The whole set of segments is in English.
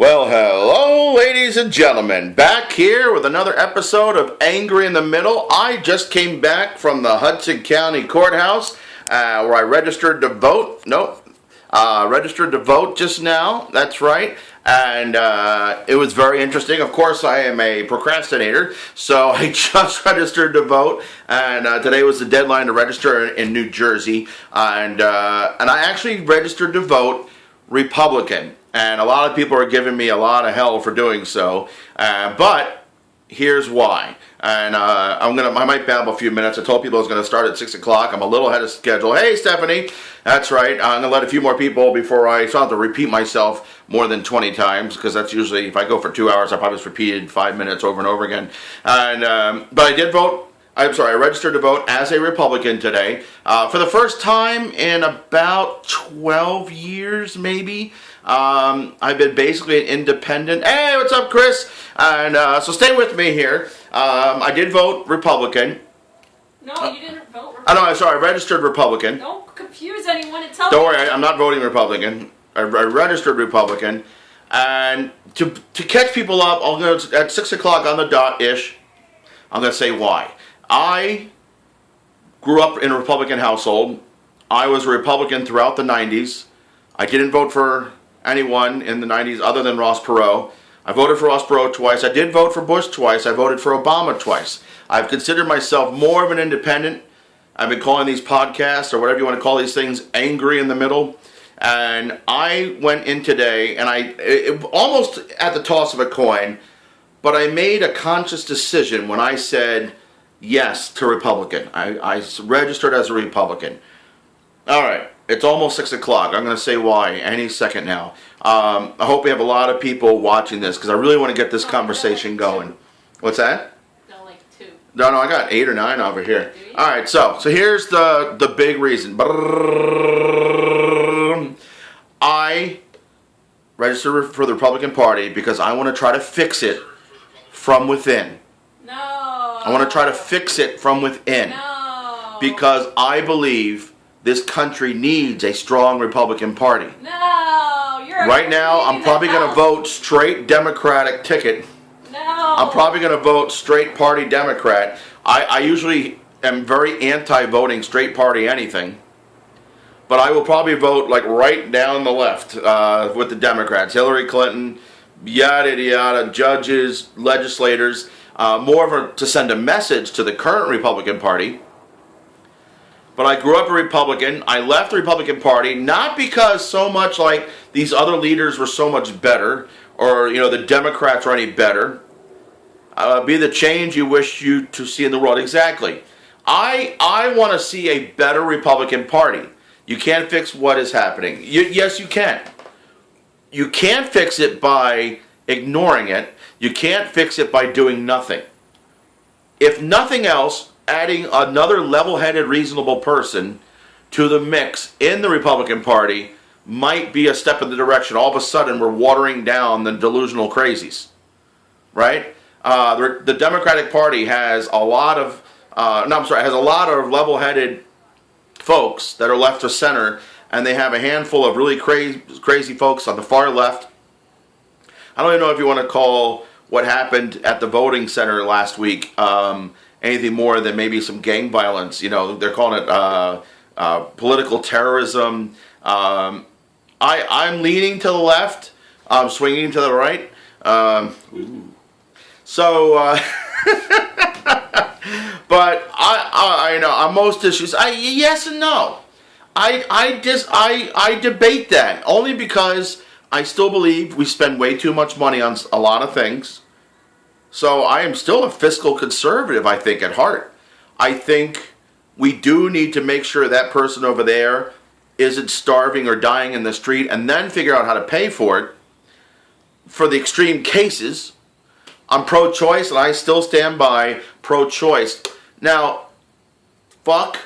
Well, hello, ladies and gentlemen. Back here with another episode of Angry in the Middle. I just came back from the Hudson County Courthouse where I registered to vote. Registered to vote just now. That's right. And it was very interesting. Of course, I am a procrastinator, so I just registered to vote. And today was the deadline to register in New Jersey. And I actually registered to vote Republican. And a lot of people are giving me a lot of hell for doing so. But here's why. And I might babble a few minutes. I told people I was going to start at 6 o'clock. I'm a little ahead of schedule. Hey, Stephanie. That's right. I'm going to let a few more people before I start to repeat myself more than 20 times. Because that's usually, if I go for 2 hours, I probably just repeated 5 minutes over and over again. And but I did vote. I registered to vote as a Republican today. For the first time in about 12 years, maybe. I've been basically an independent. Hey, what's up, Chris? And so stay with me here. I did vote Republican. No, you didn't vote Republican. I registered Republican. Don't confuse anyone and tell Don't worry, I'm not voting Republican. I registered Republican. And to catch people up, I'll go at 6 o'clock on the dot-ish. I'm going to say why. I grew up in a Republican household. I was a Republican throughout the 90s. I didn't vote for anyone in the 90s other than Ross Perot. I voted for Ross Perot twice. I did vote for Bush twice. I voted for Obama twice. I've considered myself more of an independent. I've been calling these podcasts, or whatever you want to call these things, Angry in the Middle. And I went in today, and almost at the toss of a coin, but I made a conscious decision when I said yes to Republican. I registered as a Republican. All right. It's almost 6 o'clock. I'm going to say why any second now. I hope we have a lot of people watching this because I really want to get this conversation going. What's that? No, like 2. No, I got 8 or 9 over here. All right, so here's the big reason. I registered for the Republican Party because I want to try to fix it from within. No. I want to try to fix it from within. No. Because I believe this country needs a strong Republican Party. No, you're right now. I'm probably going to vote straight Democratic ticket. No, I'm probably going to vote straight party Democrat. I usually am very anti-voting straight party anything, but I will probably vote like right down the left with the Democrats. Hillary Clinton, yada yada, judges, legislators, more to send a message to the current Republican Party. But I grew up a Republican. I left the Republican Party, not because so much like these other leaders were so much better, or, the Democrats are any better. Be the change you wish you to see in the world. Exactly. I want to see a better Republican Party. You can't fix what is happening. Yes, you can. You can't fix it by ignoring it. You can't fix it by doing nothing. If nothing else, adding another level-headed, reasonable person to the mix in the Republican Party might be a step in the direction. All of a sudden, we're watering down the delusional crazies, right? The Democratic Party has a lot of, level-headed folks that are left of center, and they have a handful of really crazy folks on the far left. I don't even know if you want to call what happened at the voting center last week anything more than maybe some gang violence. They're calling it political terrorism. I'm leaning to the left. I'm swinging to the right. But I know on most issues, yes and no. I debate that only because I still believe we spend way too much money on a lot of things. So I am still a fiscal conservative, I think, at heart. I think we do need to make sure that person over there isn't starving or dying in the street and then figure out how to pay for it. For the extreme cases, I'm pro-choice and I still stand by pro-choice. Now, fuck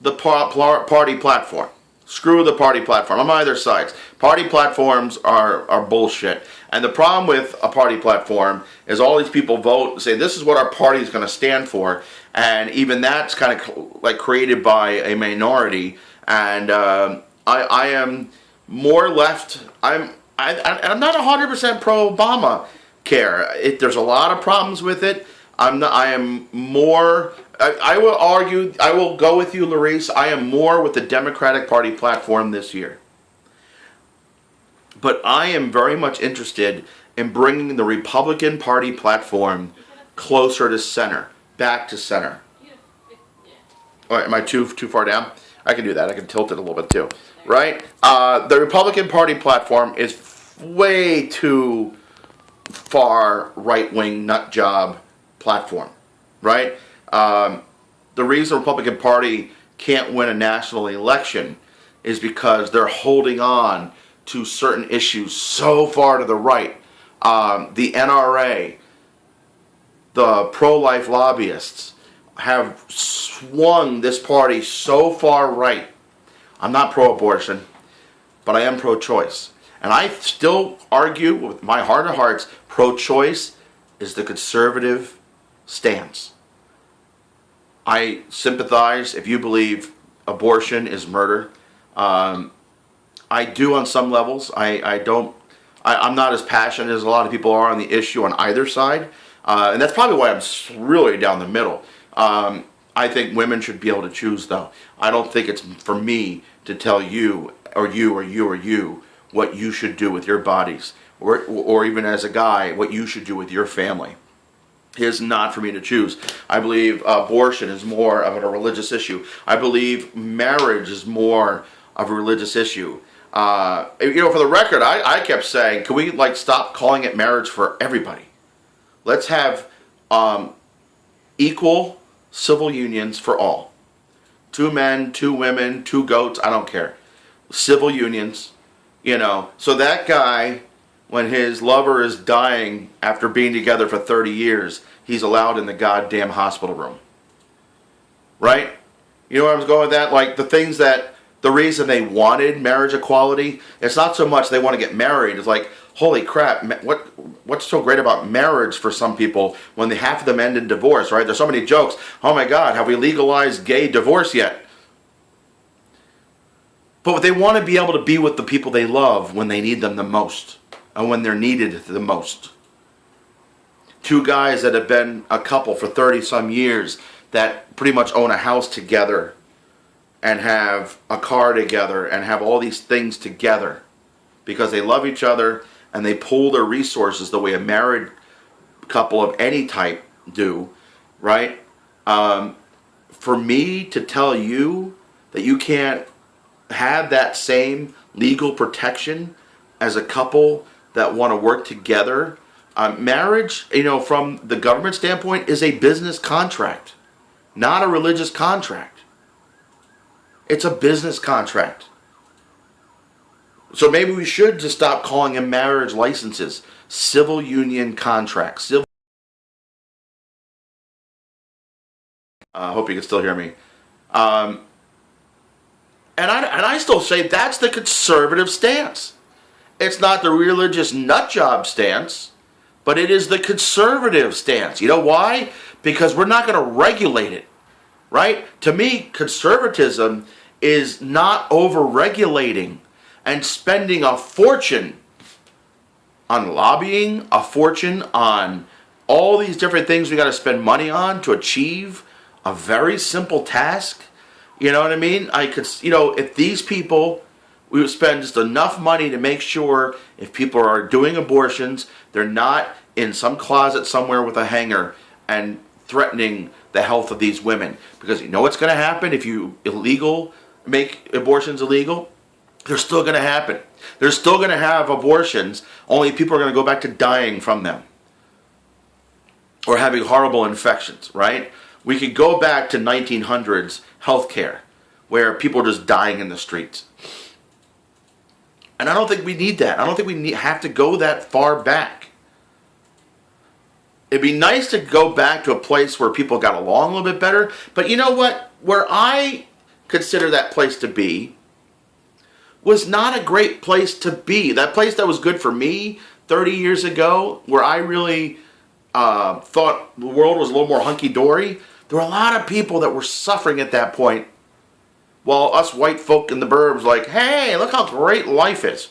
the party platform. Screw the party platform. I'm on either sides. Party platforms are bullshit. And the problem with a party platform is all these people vote and say, this is what our party is going to stand for. And even that's kind of like created by a minority. And I am more left. I I'm not 100% pro Obama care. There's a lot of problems with it. I am more. I will argue. I will go with you, Larice. I am more with the Democratic Party platform this year. But I am very much interested in bringing the Republican Party platform closer to center, back to center. Oh, am I too far down? I can do that. I can tilt it a little bit too. Right? The Republican Party platform is way too far right-wing nut job platform. Right? The reason the Republican Party can't win a national election is because they're holding on to certain issues so far to the right. The NRA, the pro-life lobbyists have swung this party so far right. I'm not pro-abortion, but I am pro-choice. And I still argue with my heart of hearts, pro-choice is the conservative stance. I sympathize if you believe abortion is murder. I do on some levels. I'm not as passionate as a lot of people are on the issue on either side. And that's probably why I'm really down the middle. I think women should be able to choose, though. I don't think it's for me to tell you or you or you or you what you should do with your bodies, or even as a guy, what you should do with your family. It is not for me to choose. I believe abortion is more of a religious issue. I believe marriage is more of a religious issue. For the record, I kept saying, can we stop calling it marriage for everybody? Let's have equal civil unions for all. 2 men, 2 women, 2 goats, I don't care. Civil unions, So that guy, when his lover is dying after being together for 30 years, he's allowed in the goddamn hospital room. Right? You know where I was going with that? The reason they wanted marriage equality, it's not so much they want to get married. It's like, holy crap, what's so great about marriage for some people when half of them end in divorce, right? There's so many jokes. Oh my God, have we legalized gay divorce yet? But they want to be able to be with the people they love when they need them the most and when they're needed the most. 2 guys that have been a couple for 30 some years that pretty much own a house together and have a car together and have all these things together because they love each other and they pool their resources the way a married couple of any type do, right? For me to tell you that you can't have that same legal protection as a couple that want to work together, marriage, from the government standpoint, is a business contract, not a religious contract. It's a business contract. So maybe we should just stop calling them marriage licenses. Civil union contracts. I hope you can still hear me. And I still say that's the conservative stance. It's not the religious nutjob stance, but it is the conservative stance. You know why? Because we're not going to regulate it, right? To me, conservatism is not over-regulating and spending a fortune on lobbying, a fortune on all these different things we got to spend money on to achieve a very simple task. You know what I mean? If these people, we would spend just enough money to make sure if people are doing abortions, they're not in some closet somewhere with a hanger and threatening the health of these women. Because you know what's going to happen if you make abortions illegal? They're still going to happen. They're still going to have abortions, only people are going to go back to dying from them. Or having horrible infections, right? We could go back to 1900s healthcare, where people are just dying in the streets. And I don't think we need that. I don't think we have to go that far back. It'd be nice to go back to a place where people got along a little bit better. But you know what? Where I consider that place to be was not a great place to be. That place that was good for me 30 years ago, where I really thought the world was a little more hunky-dory, there were a lot of people that were suffering at that point, while us white folk in the burbs like, hey, look how great life is.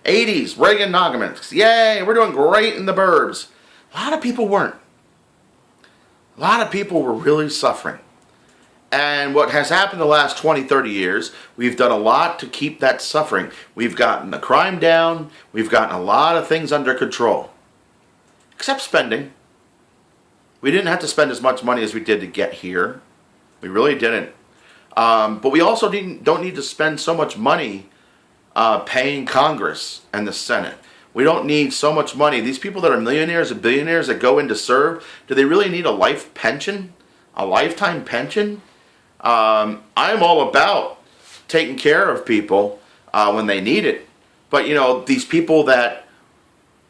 80s, Reaganomics. Yay, we're doing great in the burbs. A lot of people weren't. A lot of people were really suffering. And what has happened the last 20, 30 years, we've done a lot to keep that suffering. We've gotten the crime down. We've gotten a lot of things under control. Except spending. We didn't have to spend as much money as we did to get here. We really didn't. But we also don't need to spend so much money paying Congress and the Senate. We don't need so much money. These people that are millionaires and billionaires that go in to serve, do they really need a life pension? A lifetime pension? I'm all about taking care of people when they need it. But, these people that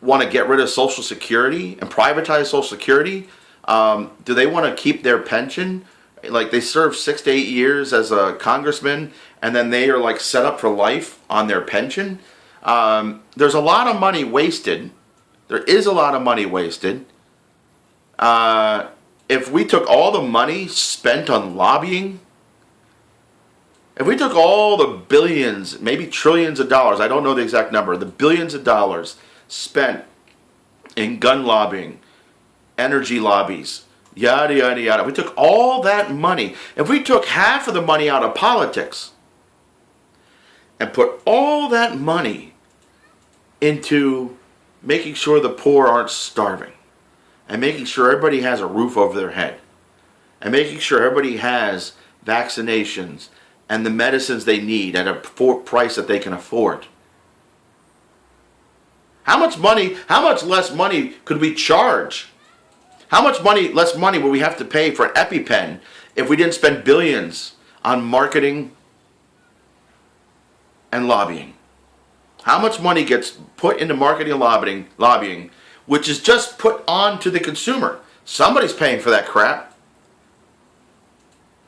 want to get rid of Social Security and privatize Social Security, do they want to keep their pension? Like, they serve 6 to 8 years as a congressman, and then they are, like, set up for life on their pension. There's a lot of money wasted. There is a lot of money wasted. If we took all the money spent on lobbying, if we took all the billions, maybe trillions of dollars, I don't know the exact number, the billions of dollars spent in gun lobbying, energy lobbies, yada, yada, yada. We took all that money. If we took half of the money out of politics and put all that money into making sure the poor aren't starving, and making sure everybody has a roof over their head, and making sure everybody has vaccinations and the medicines they need at a price that they can afford. How much less money could we charge? How much less money would we have to pay for an EpiPen if we didn't spend billions on marketing and lobbying? How much money gets put into marketing and lobbying, which is just put on to the consumer? Somebody's paying for that crap.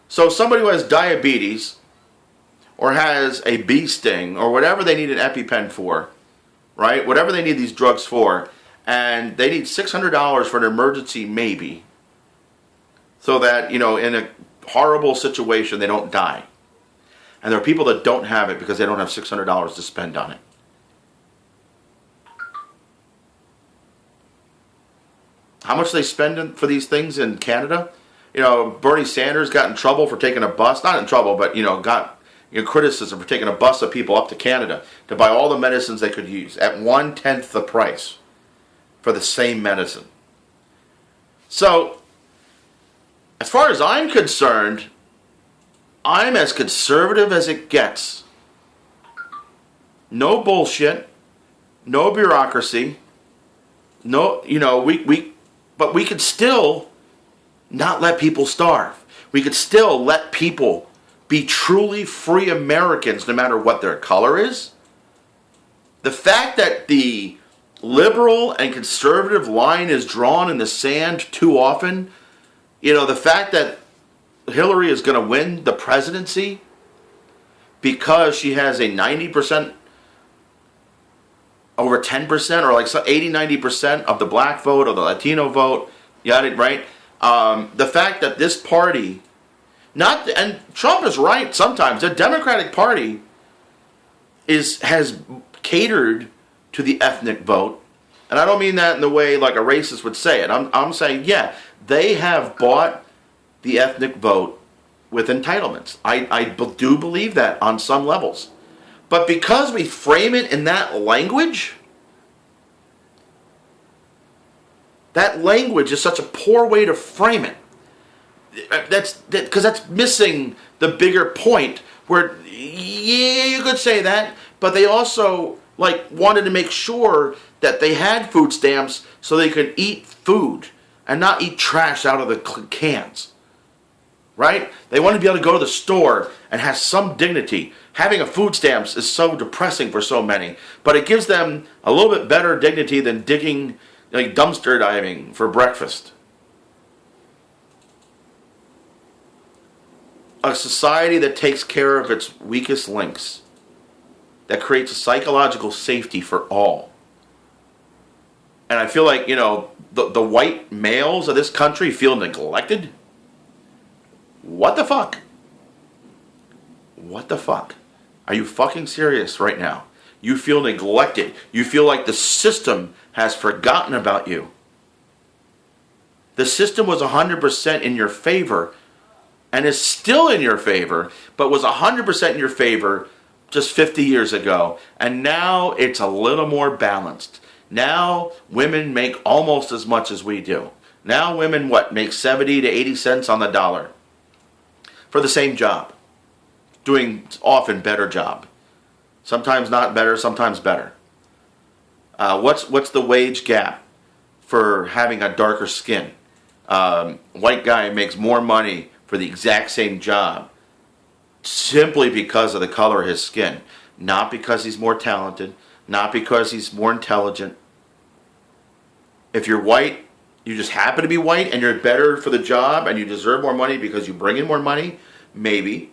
So somebody who has diabetes or has a bee sting or whatever they need an EpiPen for, right? Whatever they need these drugs for, and they need $600 for an emergency maybe, so that, in a horrible situation they don't die. And there are people that don't have it because they don't have $600 to spend on it. How much they spend for these things in Canada? Bernie Sanders got in trouble for taking a bus. Not in trouble, but, got criticism for taking a bus of people up to Canada to buy all the medicines they could use at 1/10 the price for the same medicine. So, as far as I'm concerned, I'm as conservative as it gets. No bullshit. No bureaucracy. No, but we could still not let people starve. We could still let people be truly free Americans no matter what their color is. The fact that the liberal and conservative line is drawn in the sand too often, the fact that Hillary is going to win the presidency because she has a 90%, over 10%, or like 80-90% of the black vote or the Latino vote, yada, right? The fact that this party, and Trump is right sometimes, the Democratic Party has catered to the ethnic vote, and I don't mean that in the way like a racist would say it. I'm saying, yeah, they have bought the ethnic vote with entitlements. I do believe that on some levels. But because we frame it in that language is such a poor way to frame it. Because that's missing the bigger point where, yeah, you could say that, but they also wanted to make sure that they had food stamps so they could eat food and not eat trash out of the cans. Right? They wanted to be able to go to the store and have some dignity. Having a food stamps is so depressing for so many, but it gives them a little bit better dignity than digging, dumpster diving for breakfast. A society that takes care of its weakest links, that creates a psychological safety for all. And I feel like, the white males of this country feel neglected. What the fuck? What the fuck? Are you fucking serious right now? You feel neglected. You feel like the system has forgotten about you. The system was 100% in your favor and is still in your favor, but was 100% in your favor just 50 years ago. And now it's a little more balanced. Now women make almost as much as we do. Now women, make 70 to 80 cents on the dollar for the same job. Doing often better job. Sometimes not better, sometimes better. What's the wage gap for having a darker skin? White guy makes more money for the exact same job simply because of the color of his skin. Not because he's more talented, not because he's more intelligent. If you're white, you just happen to be white and you're better for the job and you deserve more money because you bring in more money, maybe.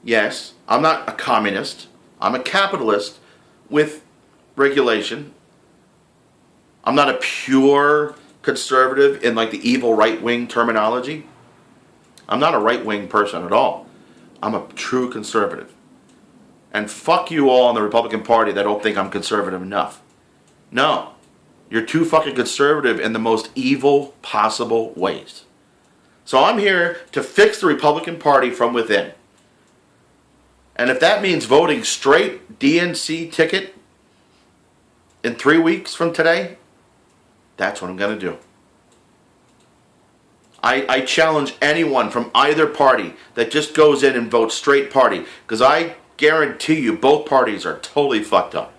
Yes, I'm not a communist. I'm a capitalist with regulation. I'm not a pure conservative in like the evil right-wing terminology. I'm not a right-wing person at all. I'm a true conservative. And fuck you all in the Republican Party that don't think I'm conservative enough. No, you're too fucking conservative in the most evil possible ways. So I'm here to fix the Republican Party from within. And if that means voting straight DNC ticket in 3 weeks from today, that's what I'm going to do. I challenge anyone from either party that just goes in and votes straight party, because I guarantee you both parties are totally fucked up.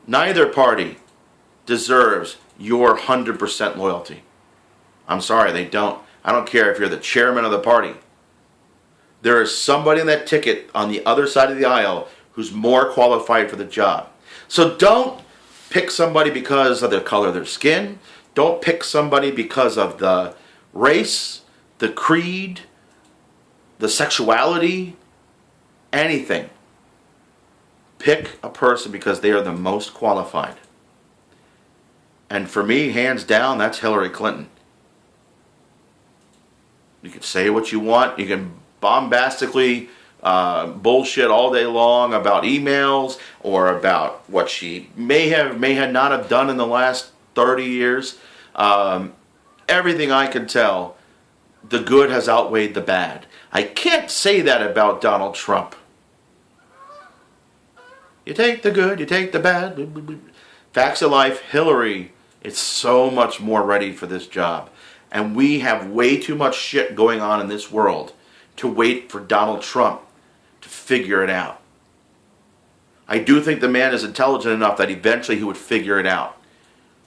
Neither party deserves your 100% loyalty. I'm sorry, they don't. I don't care if you're the chairman of the party. There is somebody in that ticket on the other side of the aisle who's more qualified for the job. So don't pick somebody because of the color of their skin. Don't pick somebody because of the race, the creed, the sexuality, anything. Pick a person because they are the most qualified. And for me, hands down, that's Hillary Clinton. You can say what you want. You can bombastically bullshit all day long about emails or about what she may not have done in the last 30 years. Everything I can tell, the good has outweighed the bad. I can't say that about Donald Trump. You take the good, you take the bad. Facts of life, Hillary is so much more ready for this job. And we have way too much shit going on in this world to wait for Donald Trump to figure it out. I do think the man is intelligent enough that eventually he would figure it out.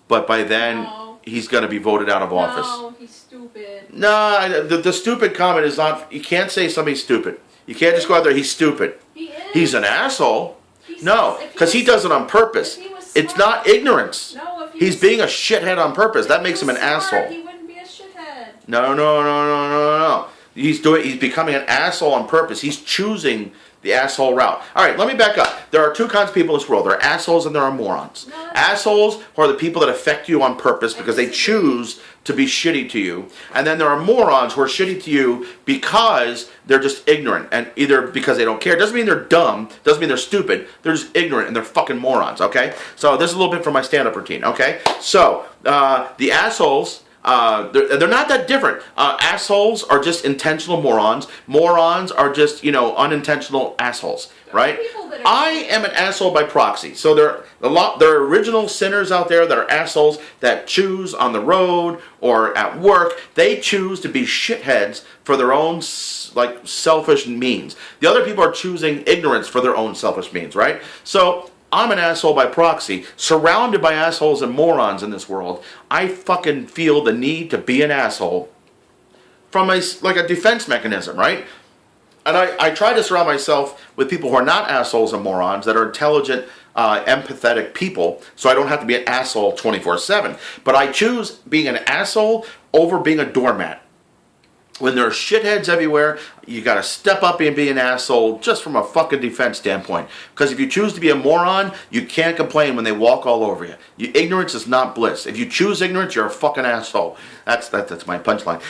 But by then, he's going to be voted out of office. No, he's stupid. No, the stupid comment is not... You can't say somebody's stupid. You can't just go out there, he's stupid. He is. He's an asshole. No, because he does it on purpose. It's not ignorance. No, if he's being a shithead on purpose. That makes him an asshole. He wouldn't be a shithead. No. He's becoming an asshole on purpose. He's choosing the asshole route. All right, let me back up. There are two kinds of people in this world. There are assholes and there are morons. No. Assholes are the people that affect you on purpose because they choose to be shitty to you. And then there are morons who are shitty to you because they're just ignorant. And either because they don't care. Doesn't mean they're dumb. Doesn't mean they're stupid. They're just ignorant and they're fucking morons, okay? So this is a little bit from my stand-up routine, okay? So, the assholes... they're not that different. Assholes are just intentional morons. Morons are just, unintentional assholes, right? I am an asshole by proxy. So there are original sinners out there that are assholes that choose on the road or at work. They choose to be shitheads for their own selfish means. The other people are choosing ignorance for their own selfish means, right? So I'm an asshole by proxy, surrounded by assholes and morons in this world. I fucking feel the need to be an asshole from a defense mechanism, right? And I try to surround myself with people who are not assholes and morons, that are intelligent, empathetic people, so I don't have to be an asshole 24/7. But I choose being an asshole over being a doormat. When there are shitheads everywhere, you gotta step up and be an asshole just from a fucking defense standpoint. Because if you choose to be a moron, you can't complain when they walk all over you. Ignorance is not bliss. If you choose ignorance, you're a fucking asshole. That's my punchline.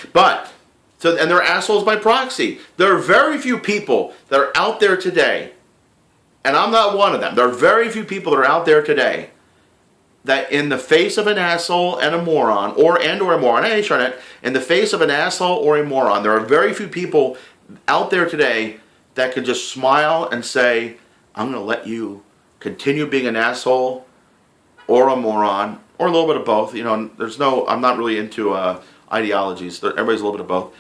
And they're assholes by proxy. There are very few people that are out there today and I'm not one of them. There are very few people that are out there today that in the face of an asshole and a moron, or a moron, hey, Charnette, in the face of an asshole or a moron, there are very few people out there today that could just smile and say, I'm going to let you continue being an asshole or a moron, or a little bit of both. You know, I'm not really into ideologies. Everybody's a little bit of both.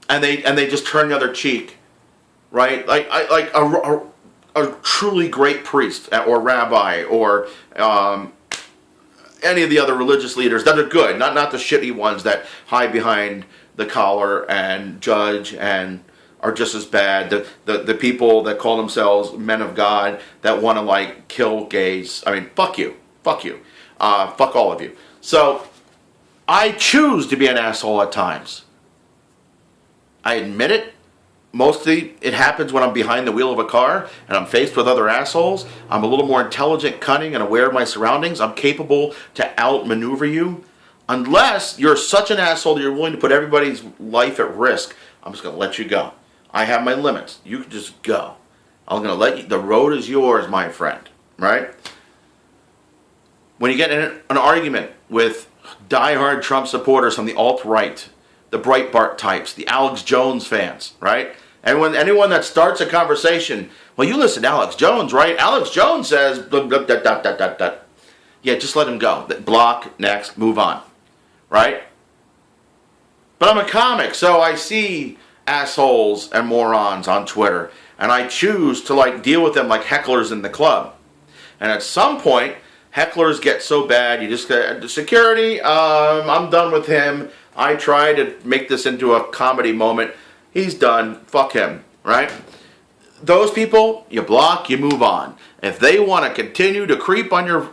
And they just turn the other cheek, right? Like a truly great priest or rabbi or any of the other religious leaders that are good, not the shitty ones that hide behind the collar and judge and are just as bad. The people that call themselves men of God that want to like kill gays. I mean, fuck you, fuck all of you. So I choose to be an asshole at times. I admit it. Mostly it happens when I'm behind the wheel of a car and I'm faced with other assholes. I'm a little more intelligent, cunning, and aware of my surroundings. I'm capable to outmaneuver you. Unless you're such an asshole that you're willing to put everybody's life at risk, I'm just going to let you go. I have my limits. You can just go. I'm going to let you, the road is yours, my friend. Right? When you get in an argument with diehard Trump supporters from the alt-right, the Breitbart types, the Alex Jones fans, right? Anyone that starts a conversation, well, you listen to Alex Jones, right? Alex Jones says, blah, blah, blah, blah, blah, blah, blah. Yeah, just let him go. Block, next, move on, right? But I'm a comic, so I see assholes and morons on Twitter, and I choose to like deal with them like hecklers in the club. And at some point, hecklers get so bad, you just get security. I'm done with him. I try to make this into a comedy moment. He's done. Fuck him, right? Those people, you block, you move on. If they want to continue to creep on your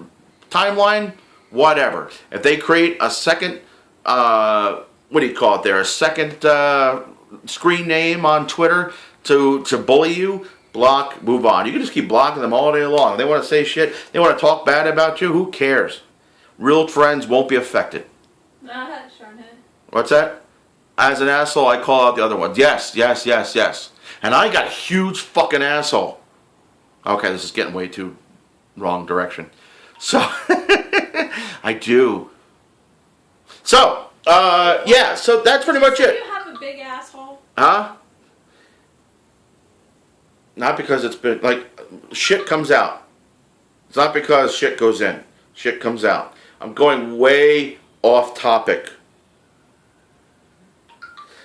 timeline, whatever. If they create a second, what do you call it there? A second screen name on Twitter to bully you, block, move on. You can just keep blocking them all day long. If they want to say shit, they want to talk bad about you, who cares? Real friends won't be affected. What's that? As an asshole, I call out the other ones. Yes. And I got huge fucking asshole. Okay, this is getting way too wrong direction. So, I do. So, yeah, so that's pretty much it. Do you have a big asshole? Huh? Not because it's been, like, shit comes out. It's not because shit goes in. Shit comes out. I'm going way off topic.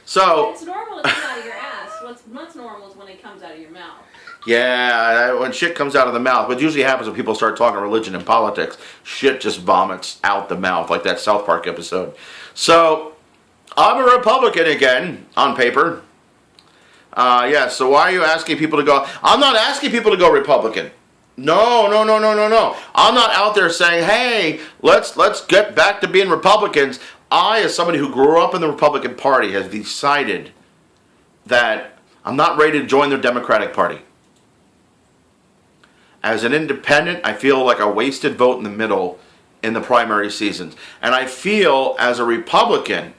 So it's normal to come out of your ass. What's normal is when it comes out of your mouth. Yeah, when shit comes out of the mouth. What usually happens when people start talking religion and politics, shit just vomits out the mouth, like that South Park episode. So, I'm a Republican again, on paper. Yeah, so why are you asking people to go? I'm not asking people to go Republican. No. I'm not out there saying, hey, let's get back to being Republicans. I, as somebody who grew up in the Republican Party, has decided that I'm not ready to join the Democratic Party. As an independent, I feel like a wasted vote in the middle in the primary seasons. And I feel, as a Republican,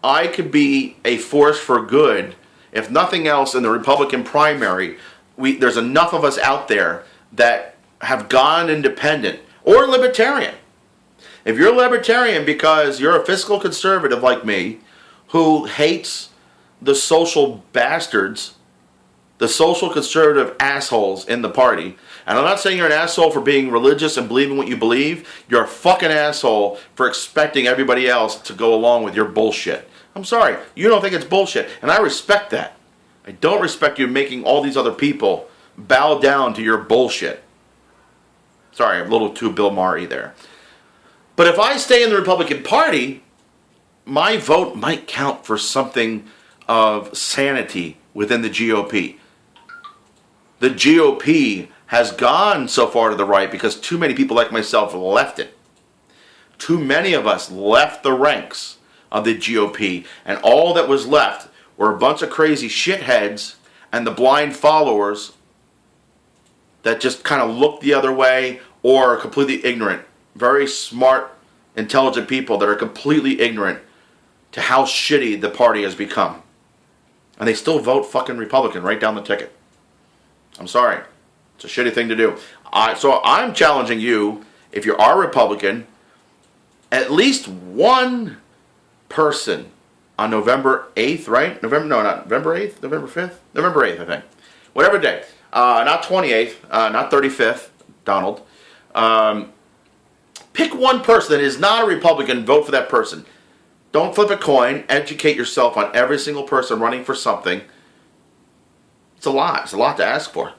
I could be a force for good. If nothing else, in the Republican primary, there's enough of us out there that have gone independent or libertarian. If you're a libertarian because you're a fiscal conservative like me, who hates the social bastards, the social conservative assholes in the party, and I'm not saying you're an asshole for being religious and believing what you believe, you're a fucking asshole for expecting everybody else to go along with your bullshit. I'm sorry, you don't think it's bullshit, and I respect that. I don't respect you making all these other people bow down to your bullshit. Sorry, I'm a little too Bill Maher there. But if I stay in the Republican Party, my vote might count for something of sanity within the GOP. The GOP has gone so far to the right because too many people like myself left it. Too many of us left the ranks of the GOP, and all that was left were a bunch of crazy shitheads and the blind followers that just kind of look the other way or are completely ignorant. Very smart, intelligent people that are completely ignorant to how shitty the party has become. And they still vote fucking Republican right down the ticket. I'm sorry. It's a shitty thing to do. So I'm challenging you, if you are Republican, at least one person on November 8th, right? November 8th? November 5th? November 8th, I think. Whatever day. Not 28th, not 35th, Donald. Pick one person that is not a Republican, vote for that person. Don't flip a coin. Educate yourself on every single person running for something. It's a lot. It's a lot to ask for.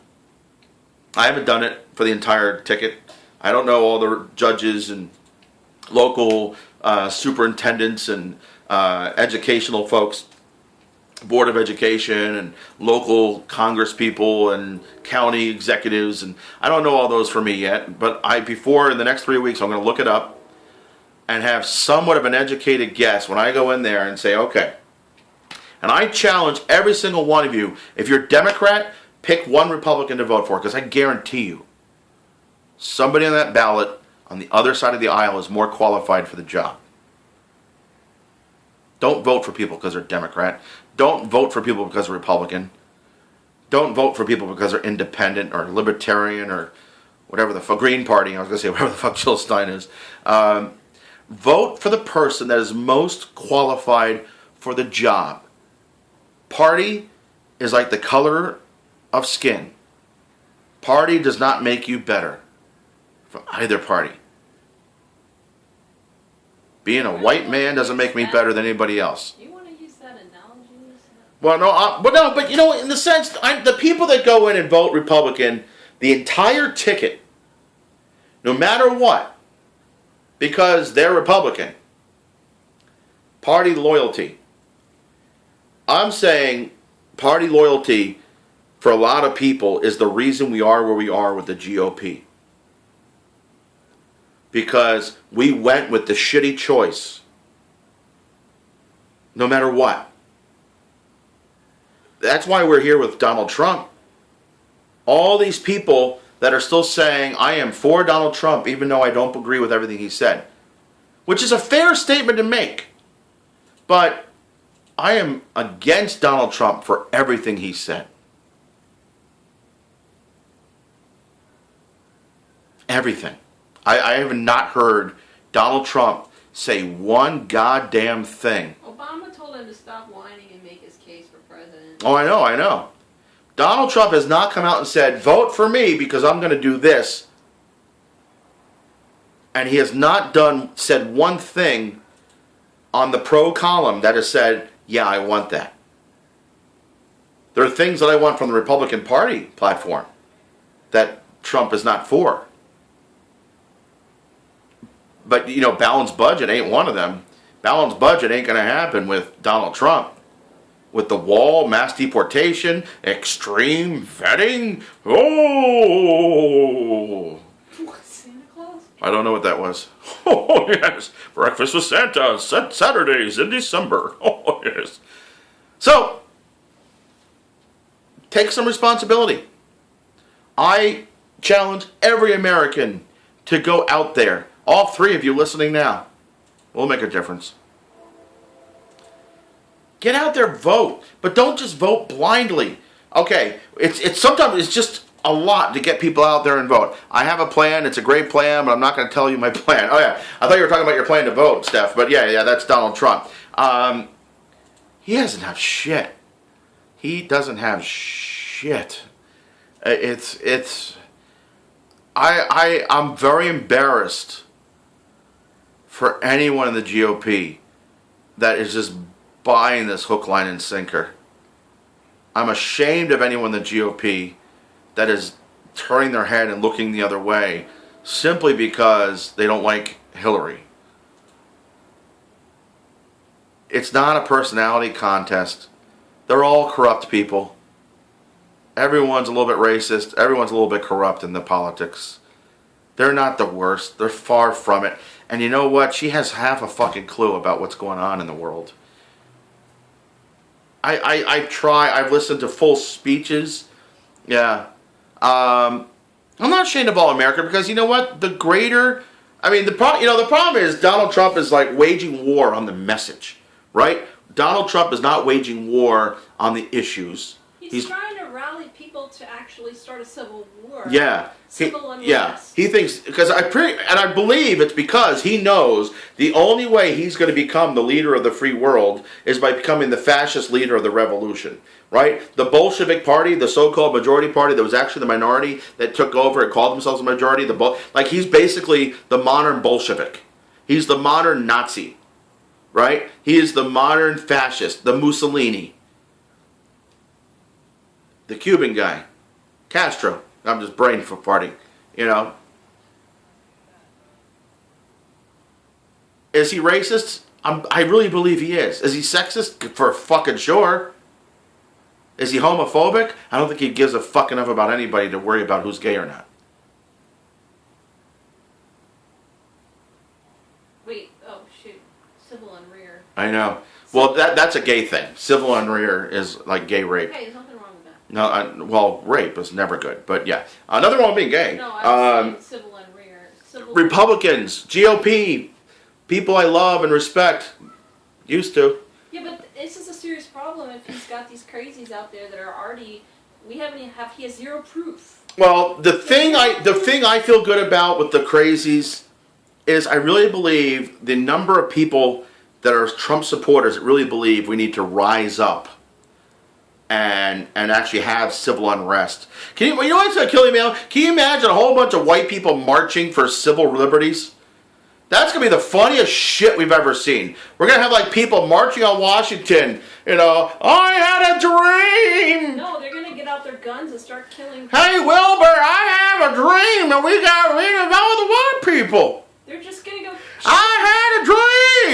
I haven't done it for the entire ticket. I don't know all the judges and local superintendents and educational folks, Board of Education and local Congress people and county executives, and I don't know all those for me yet, but in the next 3 weeks, I'm going to look it up and have somewhat of an educated guess when I go in there and say, okay. And I challenge every single one of you, if you're Democrat, pick one Republican to vote for, because I guarantee you, somebody on that ballot on the other side of the aisle is more qualified for the job. Don't vote for people because they're Democrat. Don't vote for people because they're Republican. Don't vote for people because they're independent or libertarian or whatever the fuck, Green Party, I was going to say whatever the fuck Jill Stein is. Vote for the person that is most qualified for the job. Party is like the color of skin. Party does not make you better from either party. Being a white man doesn't make me better than anybody else. You want to use that analogy? Well, but you know, in the sense, the people that go in and vote Republican, the entire ticket, no matter what, because they're Republican, party loyalty. I'm saying party loyalty for a lot of people is the reason we are where we are with the GOP. Because we went with the shitty choice. No matter what. That's why we're here with Donald Trump. All these people that are still saying, I am for Donald Trump, even though I don't agree with everything he said. Which is a fair statement to make. But I am against Donald Trump for everything he said. Everything. I have not heard Donald Trump say one goddamn thing. Obama told him to stop whining and make his case for president. Oh, I know. Donald Trump has not come out and said, vote for me because I'm going to do this. And he has not said one thing on the pro column that has said, yeah, I want that. There are things that I want from the Republican Party platform that Trump is not for. But, you know, balanced budget ain't one of them. Balanced budget ain't going to happen with Donald Trump. With the wall, mass deportation, extreme vetting. Oh! What, Santa Claus? I don't know what that was. Oh, yes. Breakfast with Santa. Saturdays in December. Oh, yes. So, take some responsibility. I challenge every American to go out there. All three of you listening now, we'll make a difference. Get out there, vote, but don't just vote blindly. Okay, it's sometimes it's just a lot to get people out there and vote. I have a plan. It's a great plan, but I'm not going to tell you my plan. Oh yeah, I thought you were talking about your plan to vote, Steph. But yeah, that's Donald Trump. He doesn't have shit. He doesn't have shit. I'm very embarrassed for anyone in the GOP that is just buying this hook, line, and sinker. I'm ashamed of anyone in the GOP that is turning their head and looking the other way simply because they don't like Hillary. It's not a personality contest. They're all corrupt people. Everyone's a little bit racist. Everyone's a little bit corrupt in the politics. They're not the worst. They're far from it. And you know what? She has half a fucking clue about what's going on in the world. I've listened to full speeches. Yeah. I'm not ashamed of all America because you know what? The problem is Donald Trump is like waging war on the message, right? Donald Trump is not waging war on the issues. He's trying to rally people to actually start a civil war. Yeah. Civil unrest. Yeah. He thinks, because I believe it's because he knows the only way he's going to become the leader of the free world is by becoming the fascist leader of the revolution. Right? The Bolshevik party, the so-called majority party that was actually the minority that took over and called themselves a majority, like he's basically the modern Bolshevik. He's the modern Nazi. Right? He is the modern fascist, the Mussolini. The Cuban guy. Castro. I'm just brain for farting. You know. Is he racist? I really believe he is. Is he sexist? For fucking sure. Is he homophobic? I don't think he gives a fuck enough about anybody to worry about who's gay or not. Wait, oh shoot. Civil unrear. I know. Well, that's a gay thing. Civil unrear is like gay rape. Hey, there's nothing wrong with that. No, well, rape is never good, but yeah. Nothing wrong with being gay. No, I was saying civil unrear. Republicans, GOP, people I love and respect, used to. Yeah, but this is a serious problem if he's got these crazies out there that are already. He has zero proof. Well, the thing I feel good about with the crazies is I really believe the number of people that are Trump supporters that really believe we need to rise up and actually have civil unrest. You know what's killing me? Can you imagine a whole bunch of white people marching for civil liberties? That's going to be the funniest shit we've ever seen. We're going to have like people marching on Washington, you know, I had a dream. No, they're going to get out their guns and start killing people. Hey, Wilbur, I have a dream and we got rid of all the white people. They're just going to go... I had a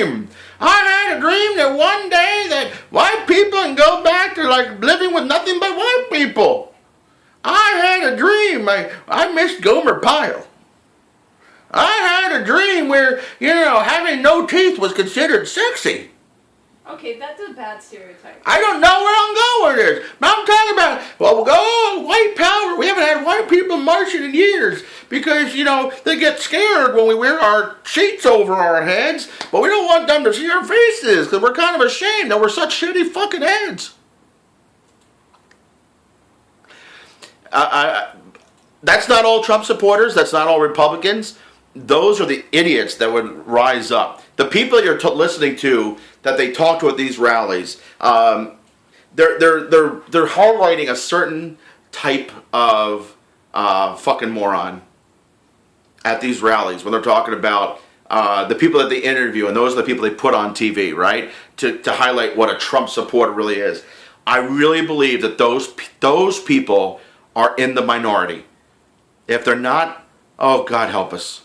dream. I had a dream that one day that white people can go back to like living with nothing but white people. I had a dream. I missed Gomer Pyle. I had a dream where, you know, having no teeth was considered sexy. Okay, that's a bad stereotype. I don't know where I'm going with this. But I'm talking about, well, go white power. We haven't had white people marching in years because, you know, they get scared when we wear our sheets over our heads. But we don't want them to see our faces because we're kind of ashamed that we're such shitty fucking heads. That's not all Trump supporters. That's not all Republicans. Those are the idiots that would rise up. The people that you're listening to that they talk to at these rallies, they're highlighting a certain type of fucking moron at these rallies when they're talking about the people that they interview, and those are the people they put on TV, right? To highlight what a Trump supporter really is. I really believe that those people are in the minority. If they're not, oh, God help us.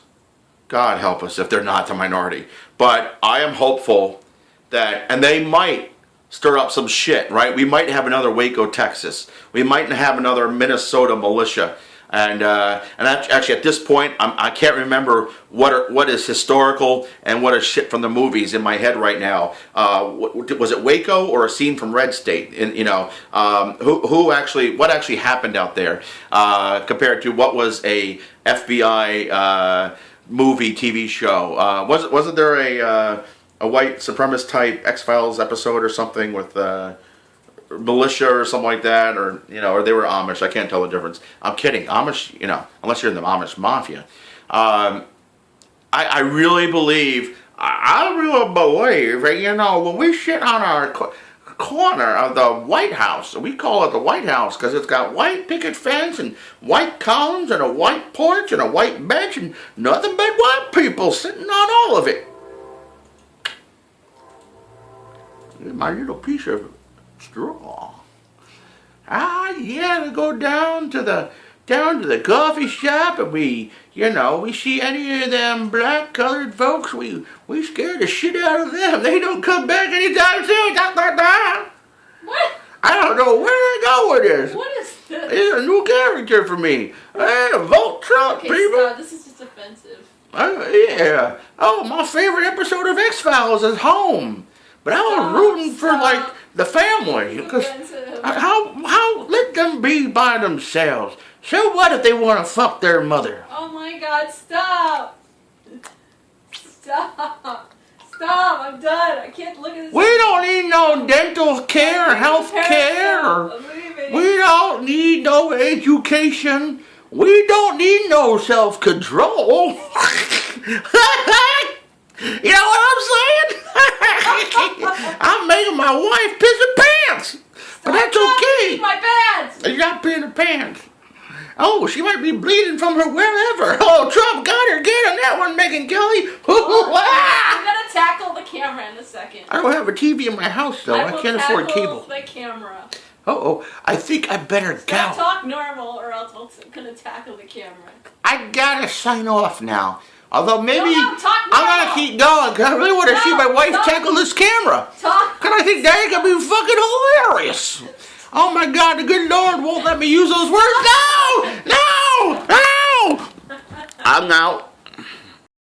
God help us if they're not the minority. But I am hopeful that, and they might stir up some shit, right? We might have another Waco, Texas. We might have another Minnesota militia. And actually, at this point, I can't remember what is historical and what is shit from the movies in my head right now. Was it Waco or a scene from Red State? And you know, what actually happened out there compared to what was a FBI movie TV show? Wasn't there a white supremacist type X-Files episode or something with militia or something like that, or you know, or they were Amish. I can't tell the difference. I'm kidding. Amish, you know, unless you're in the Amish mafia. I really believe. I really believe that, you know, when we sit on our corner of the White House, we call it the White House because it's got white picket fence and white columns and a white porch and a white bench and nothing but white people sitting on all of it. My little piece of straw. Yeah, we go down to the coffee shop and we see any of them black colored folks, we scare the shit out of them. They don't come back anytime soon. What? I don't know where I go with this. What is this? It's a new character for me. Vote Trump, Okay, people. stop. This is just offensive. Yeah. Oh, my favorite episode of X-Files is Home. But I was rooting for like the family because how let them be by themselves. So what if they want to fuck their mother? Oh my God! Stop! Stop! Stop! I'm done. I can't look at this. We don't need no dental care, health care. I'm leaving. We don't need no education. We don't need no self-control. You know what I'm saying? I'm making my wife piss her pants. But that's okay. My pants. You're not peeing her pants. Oh, she might be bleeding from her wherever. Oh, Trump got her. Get on that one, Megan Kelly. I'm gonna tackle the camera in a second. I don't have a TV in my house, though. I can't afford cable. The camera. Uh-oh, I think I better go. Talk normal, or else I'm gonna tackle the camera. I gotta sign off now. Although maybe No, talk I'm gonna keep going because I really want to see my wife tackle this camera. Because I think that could be fucking hilarious. Oh my God, the good Lord won't let me use those words. No! No! No! I'm out.